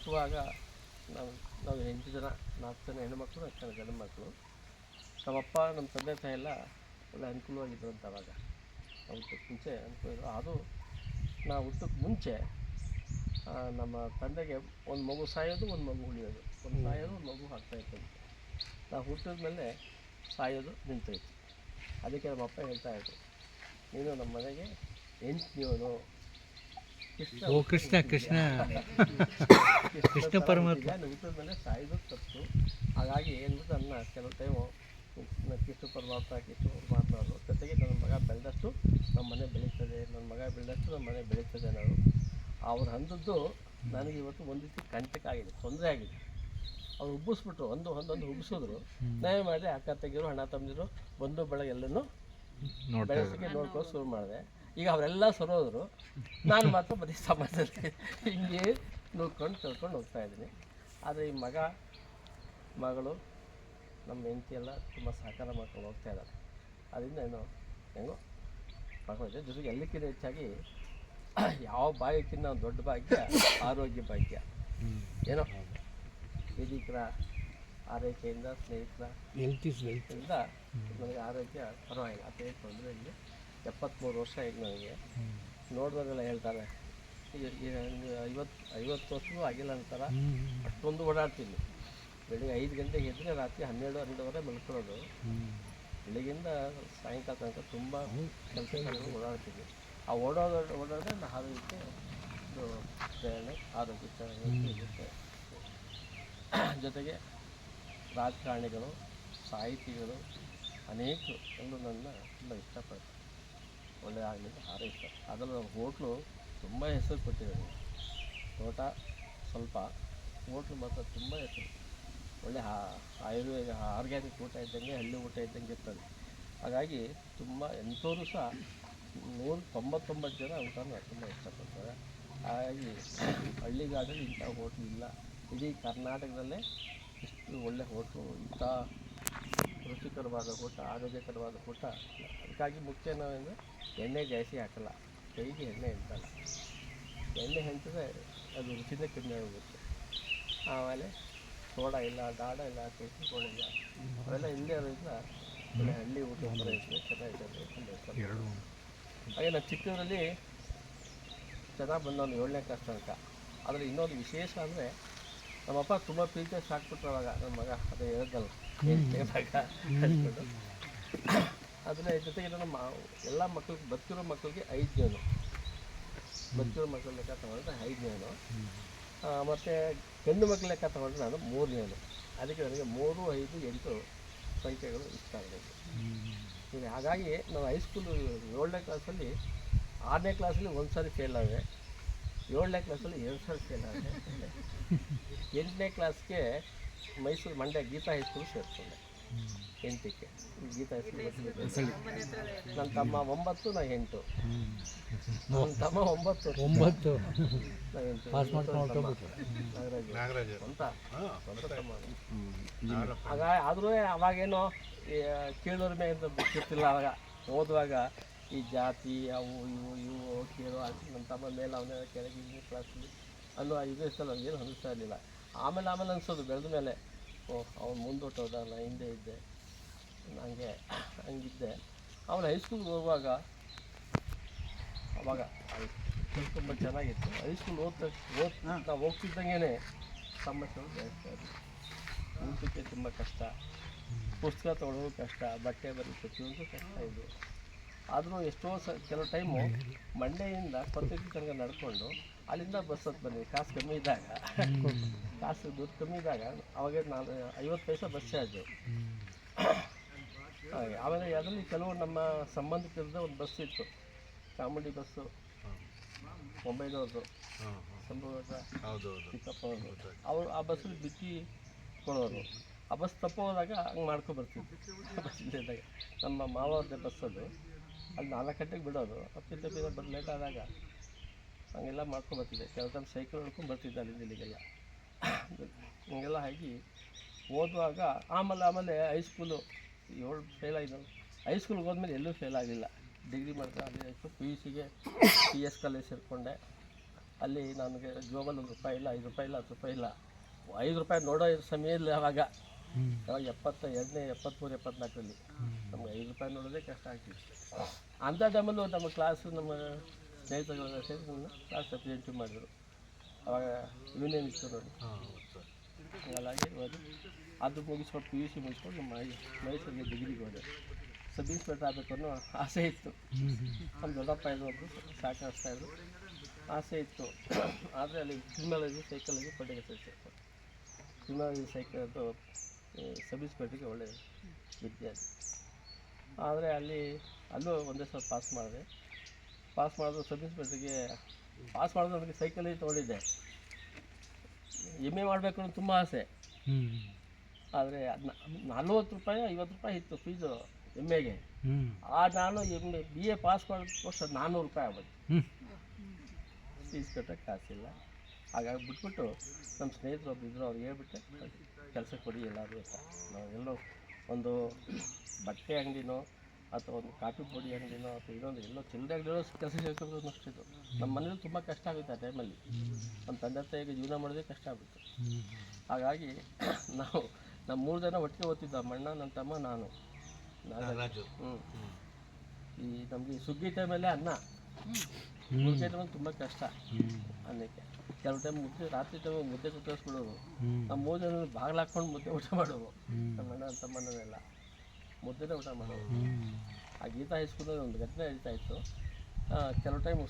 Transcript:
ಹುಟ್ಟುವಾಗ ನಾವು 8 ಜನ, 4 ಜನ ಹೆಣ್ಣುಮಕ್ಕಳು, 4 ಜನ ಗಂಡು ಮಕ್ಕಳು. ನಮ್ಮಪ್ಪ ನಮ್ಮ ತಂದೆ ತಾಯಿ ಎಲ್ಲ ಒಳ್ಳೆ ಅನುಕೂಲವಾಗಿದ್ರು ಅಂತ ಅವಾಗ. ಹುಟ್ಟಕ್ಕೆ ಮುಂಚೆ ಅನುಕೂಲ ಇದ್ರು. ಅದು ನಾವು ಹುಟ್ಟಕ್ಕೆ ಮುಂಚೆ ನಮ್ಮ ತಂದೆಗೆ ಒಂದು ಮಗು ಸಾಯೋದು, ಒಂದು ಮಗು ಉಳಿಯೋದು, ಒಂದು ಸಾಯೋದು, ಒಂದು ಮಗು ಆಗ್ತಾಯಿತ್ತು. ನಾವು ಹುಟ್ಟಿದ ಮೇಲೆ ಸಾಯೋದು ನಿಂತೋಯ್ತು. ಅದಕ್ಕೆ ನಮ್ಮಪ್ಪ ಹೇಳ್ತಾಯಿದ್ರು, ನೀನು ನಮ್ಮ ಮನೆಗೆ ಎಂಟನೇವನು, ಕೃಷ್ಣ ಕೃಷ್ಣ ಕೃಷ್ಣ ಪರಮಾತ್ಮ. ಹುಟ್ಟಿದ ಮೇಲೆ ಸಾಯೋದು ತಪ್ಪು. ಹಾಗಾಗಿ ಏನ್ಬಿಟ್ಟು ನನ್ನ ಕೆಲವು ಟೈಮು ಕೃಷ್ಣ ಪರಮಾತ್ಮ ಅವರು ಜೊತೆಗೆ ನನ್ನ ಮಗ ಬೆಳೆದಷ್ಟು ನಮ್ಮ ಮನೆ ಬೆಳೀತದೆ, ನನ್ನ ಮಗ ಬೆಳೆದಷ್ಟು ನಮ್ಮ ಮನೆ ಬೆಳೀತದೆ ಅನ್ನೋದು ಅವ್ರು ಅಂದದ್ದು ನನಗೆ ಇವತ್ತು ಒಂದು ರೀತಿ ಕಂಟಕ ಆಗಿದೆ, ತೊಂದರೆ ಆಗಿದೆ. ಅವ್ರು ಉಬ್ಬಿಸ್ಬಿಟ್ರು, ಒಂದೊಂದು ಉಬ್ಬಿಸಿದ್ರು. ನಾವೇ ಮಾಡಿದೆ, ಅಕ್ಕ ತಂಗಿರು, ಅಣ್ಣ ತಮ್ಮದಿರು, ಬಂಧು ಬಳಗ ಎಲ್ಲನೂ ಬೆಳೆಸೋಕ್ಕೆ ನೋಡ್ಕೊಂಡು ಶುರು ಮಾಡಿದೆ. ಈಗ ಅವರೆಲ್ಲ ಸರೋದ್ರು, ನಾನು ಮಾತ್ರ ಬರೀ ಸಮಾಜದಲ್ಲಿ ಹಿಂಗೆ ನೋಡ್ಕೊಂಡು ತಿಳ್ಕೊಂಡು ಹೋಗ್ತಾ ಇದ್ದೀನಿ. ಆದರೆ ಈ ಮಗಳು ನಮ್ಮ ಹೆಂಡತಿ ಎಲ್ಲ ತುಂಬ ಸಹಕಾರ ಮಾಡ್ಕೊಂಡು ಹೋಗ್ತಾ ಇದ್ದಾರೆ. ಅದರಿಂದ ಏನೋ ಹೆಂಗೋ ಮಾಡ್ಕೊಂಡಿದ್ದೆ. ಜೊತೆಗೆ ಎಲ್ಲಕ್ಕಿಂತ ಹೆಚ್ಚಾಗಿ ಯಾವ ಭಾಗ್ಯಕ್ಕಿಂತ ದೊಡ್ಡ ಭಾಗ್ಯ ಆರೋಗ್ಯ ಭಾಗ್ಯ. ಏನೋ ಹಿರಿಕರ ಆರೈಕೆಯಿಂದ, ಸ್ನೇಹಿತರ ಇಂದ ನನಗೆ ಆರೋಗ್ಯ ಪರವಾಗಿಲ್ಲ, ಅದೇ ತೊಂದರೆ ಇಲ್ಲ. 73 ವರ್ಷ ಈಗ ನನಗೆ. ನೋಡಿದವರೆಲ್ಲ ಹೇಳ್ತಾರೆ, ಈಗ 50 ವರ್ಷವೂ ಆಗಿಲ್ಲ ಅಂತಾರ. ಅಷ್ಟೊಂದು ಓಡಾಡ್ತೀನಿ. ಬೆಳಿಗ್ಗೆ 5 ಗಂಟೆಗೆ ಎದ್ದರೆ ರಾತ್ರಿ 12-12 ಮಲ್ಕೊಳ್ಳೋದು. ಬೆಳಗ್ಗಿಂದ ಸಾಯಂಕಾಲ ತನಕ ತುಂಬ ಕೆಲಸಗಳನ್ನು ಓಡಾಡ್ತೀನಿ. ಆ ಓಡಾಡಿದ್ರೆ ನನ್ನ ಆರೋಗ್ಯಕ್ಕೆ ಇದು ಪ್ರೇರಣೆ, ಆರೋಗ್ಯ ಚೆನ್ನಾಗಿರುತ್ತೆ. ಜೊತೆಗೆ ರಾಜಕಾರಣಿಗಳು, ಸಾಹಿತಿಗಳು ಅನೇಕರು ಎಲ್ಲರೂ ನನ್ನ ತುಂಬ ಇಷ್ಟಪಡ್ತಾರೆ. ಒಳ್ಳೆಯ ಆಗಲಿಕ್ಕೆ ಹಾರೈಸ್ತಾರೆ. ಅದರಲ್ಲಿ ನಮ್ಮ ಹೋಟ್ಲು ತುಂಬ ಹೆಸರು ಕೊಟ್ಟಿದ್ದಾರೆ. ತೋಟ ಸ್ವಲ್ಪ, ಹೋಟ್ಲು ಮಾತ್ರ ತುಂಬ ಹೆಸರು. ಒಳ್ಳೆ ಆಯುರ್ವೇದ ಆರ್ಗ್ಯಾನಿಕ್ ಊಟ ಇದ್ದಂಗೆ, ಹಳ್ಳಿ ಊಟ ಇದ್ದಂಗೆ ಇರ್ತದೆ. ಹಾಗಾಗಿ ತುಂಬ ಎಂಥವರು ಸಹ 199 ಜನ ಊಟನ ತುಂಬ ಇಷ್ಟಪಡ್ತಾರೆ. ಹಾಗಾಗಿ ಹಳ್ಳಿಗಾಡಲ್ಲಿ ಇಂಥ ಹೋಟ್ಲು ಇಲ್ಲ. ಇಡೀ ಕರ್ನಾಟಕದಲ್ಲೇ ಇಷ್ಟು ಒಳ್ಳೆ ಹೋಟ್ಲು, ಇಂಥ ರುಚಿಕರವಾದ ಊಟ, ಆರೋಗ್ಯಕರವಾದ ಊಟ. ಅದಕ್ಕಾಗಿ ಮುಖ್ಯ ನಾವೆಂದರೆ ಎಣ್ಣೆ ಜಾಸ್ತಿ ಹಾಕಲ್ಲ, ಕೈಗೆ ಎಣ್ಣೆ ಹೆಂಟಲ್ಲ. ಎಣ್ಣೆ ಹೆಂಟಿದ್ರೆ ಅದು ರುಚಿನೇ ಕಮ್ಮಿ ಆಗೋಗುತ್ತೆ. ಆಮೇಲೆ ಸೋಡಾ ಇಲ್ಲ, ಡಾಡ ಇಲ್ಲ, ಟೇಸ್ಟಿ ಸೋಡಾ ಇಲ್ಲ, ಅವೆಲ್ಲ ಇಲ್ಲದೆ ಇರೋದ್ರಿಂದ ಒಳ್ಳೆ ಹಳ್ಳಿ ಊಟ ಥರ ಇರ್ತದೆ, ಚೆನ್ನಾಗಿರ್ತದೆ, ತುಂಬ ಇಷ್ಟ. ಹಾಗೆ ನಾನು ಚಿಕ್ಕದ್ರಲ್ಲಿ ಚೆನ್ನಾಗಿ ಬಂದವನು 7ನೇ ಕ್ಲಾಸ್ ತನಕ. ಆದರೆ ಇನ್ನೊಂದು ವಿಶೇಷ ಅಂದರೆ ನಮ್ಮಪ್ಪ ತುಂಬ ಪ್ರೀತಿಯಾಗಿ ಸಾಕ್ಬಿಟ್ರು ಅವಾಗ ನನ್ನ ಮಗ. ಅದೇ ಹೇಳಿದ್ನಲ್ಲ, ಮಗ ಅಂದ್ಕೊಂಡು. ಅದರ ಜೊತೆಗೆ ನಮ್ಮ ಎಲ್ಲ ಮಕ್ಕಳಿಗೆ, ಬದುಕಿರೋ ಮಕ್ಕಳಿಗೆ 5 ಜನ, ಬದುಕಿರೋ ಮಕ್ಕಳ ಲೆಕ್ಕ ತಗೊಂಡ್ರೆ 5 ಜನ, ಮತ್ತು ಗಂಡು ಮಕ್ಕಳ ಲೆಕ್ಕ ತಗೊಂಡ್ರೆ ನಾನು 3 ಜನ. ಅದಕ್ಕೆ ನನಗೆ 3, 5, 8 ಸಂಖ್ಯೆಗಳು ಇಷ್ಟ ಆಗಬೇಕು. ಈಗ ಹಾಗಾಗಿ ನಾವು ಹೈಸ್ಕೂಲು 7ನೇ ಕ್ಲಾಸಲ್ಲಿ, 6ನೇ ಕ್ಲಾಸಲ್ಲಿ 1 ಸಾರಿ ಫೇಲ್ ಆಗಿದೆ, 7ನೇ ಕ್ಲಾಸಲ್ಲಿ 2 ಸಾರಿ ಫೇಲ್ ಆಗಿದೆ. 8ನೇ ಕ್ಲಾಸ್ಗೆ ಮೈಸೂರು ಮಂಡ್ಯ ಗೀತಾ ಹೈಸ್ಕೂಲ್ ಸೇರಿಕೊಂಡೆ. 8ಕ್ಕೆ ಗೀತಾ ಹೈಸ್ಕೂಲ್. ನನ್ನ ತಮ್ಮ 9, ನಾ 8. ನನ್ನ ತಮ್ಮ 9, ನಾ 8. ನಾಗರಾಜ್ ಅಂತ ತಮ್ಮ. ಆದರೂ ಅವಾಗೇನೋ ಕೀಳರಿಮೆ ಅಂತ ಗೊತ್ತಿಲ್ಲ. ಅವಾಗ ಓದುವಾಗ ಈ ಜಾತಿ ಅವು ಇವು ಕೇಳೋ ನನ್ನ ತಮ್ಮ ಮೇಲೆ ಅವನೇ ಕೆಳಗೆ 2ನೇ ಕ್ಲಾಸಲ್ಲಿ ಅನ್ನೋ ಇದು ಇಷ್ಟಲ್ಲ, ಏನು ಅನ್ನಿಸ್ತಾ ಇರಲಿಲ್ಲ. ಆಮೇಲೆ ಅನಿಸೋದು ಬೆಳೆದ ಮೇಲೆ, ಅವ್ನು ಮುಂದೋಟೋದ, ನಾ ಹಿಂದೆ ಇದ್ದೆ, ಹಂಗಿದ್ದೆ. ಆಮೇಲೆ ಹೈಸ್ಕೂಲ್ಗೆ ಹೋಗುವಾಗ ಅವಾಗ ತುಂಬ ಚೆನ್ನಾಗಿತ್ತು. ಹೈಸ್ಕೂಲ್ ನಾವು ಹೋಗ್ತಿದ್ದಂಗೆ ಸಮಸ್ಯೆಗಳು ಜಾಸ್ತಿ ಆಯಿತು. ಊಟಕ್ಕೆ ತುಂಬ ಕಷ್ಟ, ಪುಸ್ತಕ ತೊಗೊಳ್ಳೋದು ಕಷ್ಟ, ಬಟ್ಟೆ ಬರೀ ಪ್ರತಿಯೊಂದು ಕಷ್ಟ ಇದು. ಆದರೂ ಎಷ್ಟೋ ಕೆಲವು ಟೈಮು ಮಂಡ್ಯದಿಂದ ಕೊರತೆಗೆ ತನಕ ನಡ್ಕೊಂಡು ಅಲ್ಲಿಂದ ಬಸ್ ಹತ್ತು ಬಂದಿದೆ. ಕಾಸು ಕಮ್ಮಿ ಇದ್ದಾಗ, ಕಾಸು ದುಡ್ಡು ಕಮ್ಮಿ ಇದ್ದಾಗ ಅವಾಗ ನಾನು 50 ಪೈಸೆ ಬಸ್ ಚಾರ್ಜು. ಹಾಗೆ ಆಮೇಲೆ ಅದರಲ್ಲಿ ಕೆಲವು ನಮ್ಮ ಸಂಬಂಧಿಕರದ ಒಂದು ಬಸ್ ಇತ್ತು, ಚಾಮುಂಡಿ ಬಸ್ಸು, ಮುಂಬೈನವ್ರದ್ದು ಚಿಕ್ಕಪ್ಪ ಅವರು ಆ ಬಸ್ಸಲ್ಲಿ ಬಿಕ್ಕಿ ಕೊಡೋರು. ಆ ಬಸ್ ತಪ್ಪೋದಾಗ ಹಂಗೆ ಮಾಡ್ಕೊಬರ್ತಿದ್ವಿ. ಬಸ್ ಇದ್ದಾಗ ನಮ್ಮ ಮಾವವ್ರದ್ದೇ ಬಸ್ಸದು, ಅಲ್ಲಿ 4 ಗಂಟೆಗೆ ಬಿಡೋದು. ಅಪ್ಪಿತಪ್ಪಿದ ಬರ್ ಲೇಟ್ ಆದಾಗ ಹಂಗೆಲ್ಲ ಮಾಡ್ಕೊಬರ್ತಿದ್ದೆ. ಕೆಲವು ಟೈಮ್ ಸೈಕಲ್ ಹೊಡ್ಕೊಂಡು ಬರ್ತಿದ್ದೆ ಅಲ್ಲಿಂದ ಇಲ್ಲಿಗೆಲ್ಲ. ಹಂಗೆಲ್ಲ ಆಗಿ ಓದುವಾಗ ಆಮೇಲೆ ಹೈಸ್ಕೂಲು 7 ಫೇಲ್ ಆಗಿದ್ದಲ್ಲ. ಹೈಸ್ಕೂಲ್ಗೆ ಹೋದ್ಮೇಲೆ ಎಲ್ಲೂ ಫೇಲ್ ಆಗಲಿಲ್ಲ. ಡಿಗ್ರಿ ಮಾಡ್ತಾ ಅಲ್ಲಿ PUCಗೆ PS ಕಾಲೇಜ್ ಸೇರಿಕೊಂಡೆ. ಅಲ್ಲಿ ನನಗೆ ಜೋಬಲ್ಲಿ ₹1 ಇಲ್ಲ, ₹5 ಇಲ್ಲ, ₹10 ಇಲ್ಲ. ₹5 ನೋಡೋ ಸಮಯ ಇಲ್ಲ ಅವಾಗ. ಅವಾಗ 72ನೇ 73 74ರಲ್ಲಿ ನಮ್ಗೆ ₹5 ನೋಡೋದೇ ಕಷ್ಟ ಆಗ್ತಿತ್ತು. ಅಂಥ ಟೈಮಲ್ಲೂ ನಮ್ಮ ಕ್ಲಾಸು ನಮ್ಮ ಸ್ನೇಹಿತರುಗಳೆಲ್ಲ ಸೇರಿ ನನ್ನ ಕ್ಲಾಸ್ ರೆಪ್ರೆಸೆಂಟಿವ್ ಮಾಡಿದರು. ಅವಾಗ ಯೂನಿಯನ್ ಇತ್ತು ನೋಡಿ. ಹಾಗಾಗಿ ಹೋದೆ. ಅದು ಮುಗಿಸ್ಕೊಂಡು PUC ಮುಗಿಸ್ಕೊಂಡು ನಮ್ಮ ಮೈಸೂರಿಗೆ ಡಿಗ್ರಿಗೆ ಹೋದೆ. ಸಬ್ ಇನ್ಸ್ಪೆಕ್ಟರ್ ಆಗಬೇಕು ಅನ್ನೋ ಆಸೆ ಇತ್ತು. ನಮ್ಮ ದೊಡ್ಡಪ್ಪ ಒಬ್ಬರು ಸಾಕಾಗಿಸ್ತಾಯಿದ್ರು, ಆಸೆ ಇತ್ತು. ಆದರೆ ಅಲ್ಲಿ ಕ್ರಿಮಿನಾಲಜಿ ಸೈಕಾಲಜಿ ಪಟ್ಟಿಗೆ ಸೇರಿಸಿತ್ತು. ಕ್ರಿಮಿನಾಲಜಿ ಸೈಕಲ್ದು ಸಬ್ ಇನ್ಸ್ಪೆಕ್ಟ್ರಿಗೆ ಒಳ್ಳೆಯ ವಿದ್ಯಾರ್ಥಿ. ಆದರೆ ಅಲ್ಲೂ ಒಂದೇ ಸಲ ಪಾಸ್ ಮಾಡಿದೆ. ಪಾಸ್ ಮಾಡಿದ್ರು ಸಬ್ ಇನ್ಸ್ಪೆಕ್ಟ್ರಿಗೆ ಪಾಸ್ ಮಾಡಿದ್ರು ನನಗೆ ಸೈಕಲಜಿ ತೊಗೊಂಡಿದ್ದೆ. MA ಮಾಡಬೇಕು ಅನ್ನೋ ತುಂಬ ಆಸೆ. ಆದರೆ ₹40 ₹50 ಇತ್ತು ಫೀಸು MAಗೆ. ನಾನು BA ಪಾಸ್ ಮಾಡಿದ ವರ್ಷ ₹400 ಆಗ್ಬೋದು. ಫೀಸ್ ಕಟ್ಟೋಕ್ಕೆ ಕಾಸಿಲ್ಲ. ಹಾಗಾಗಿ ಬಿಟ್ಬಿಟ್ಟು ನಮ್ಮ ಸ್ನೇಹಿತರು ಒಬ್ರು ಇದ್ದರು, ಅವ್ರಿಗೆ ಹೇಳ್ಬಿಟ್ಟೆ ಕೆಲಸ ಕೊಡಿ ಎಲ್ಲರೂ ಅಂತ. ನಾವು ಎಲ್ಲೋ ಒಂದು ಬಟ್ಟೆ ಅಂಗಡಿನೋ ಅಥವಾ ಒಂದು ಕಾಫಿ ಪುಡಿ ಅಂಗಡಿನೋ ಅಥವಾ ಇನ್ನೊಂದು ಎಲ್ಲೋ ಚಿಲ್ಲರೆ ಅಂಗಡಿನೋ ಕೆಲಸ ಸೇರ್ಕೊಂಡು ಅಷ್ಟಿತ್ತು. ನಮ್ಮ ಮನೇಲಿ ತುಂಬ ಕಷ್ಟ ಆಗುತ್ತೆ ಆ ಟೈಮಲ್ಲಿ. ನಮ್ಮ ತಂದೆ ತಾಯಿಗೆ ಜೀವನ ಮಾಡೋದೇ ಕಷ್ಟ ಆಗುತ್ತೆ. ಹಾಗಾಗಿ ನಮ್ಮ 3 ಜನ ಒಟ್ಟಿಗೆ ಓದ್ತಿದ್ದ, ಅಮ್ಮಣ್ಣ, ನನ್ನ ತಮ್ಮ, ನಾನು ನಾಗರಾಜು. ಈ ನಮಗೆ ಸುಗ್ಗಿ ಟೈಮಲ್ಲೇ ಅನ್ನ ಮುದ್ದೆ ಟೈಮಲ್ಲಿ ತುಂಬ ಕಷ್ಟ ಅನ್ನಕ್ಕೆ. ಕೆಲವು ಟೈಮ್ ರಾತ್ರಿ ಟೈಮ್ ಮುದ್ದೆ ಕುತ್ತಿಸ್ಬಿಡೋರು. ನಮ್ಮ 3 ಜನ ಬಾಗಿಲು ಹಾಕ್ಕೊಂಡು ಮುದ್ದೆ ಊಟ ಮಾಡೋವು. ನಮ್ಮ ಅಣ್ಣ ನನ್ನ ತಮ್ಮನೆಲ್ಲ ಮುದ್ದೆನೇ ಊಟ ಮಾಡೋರು. ಆ ಗೀತಾ ಹೈಸ್ಕೂಲಲ್ಲಿ ಒಂದು ಘಟನೆ ನಡೀತಾ ಇತ್ತು. ಕೆಲವು ಟೈಮ್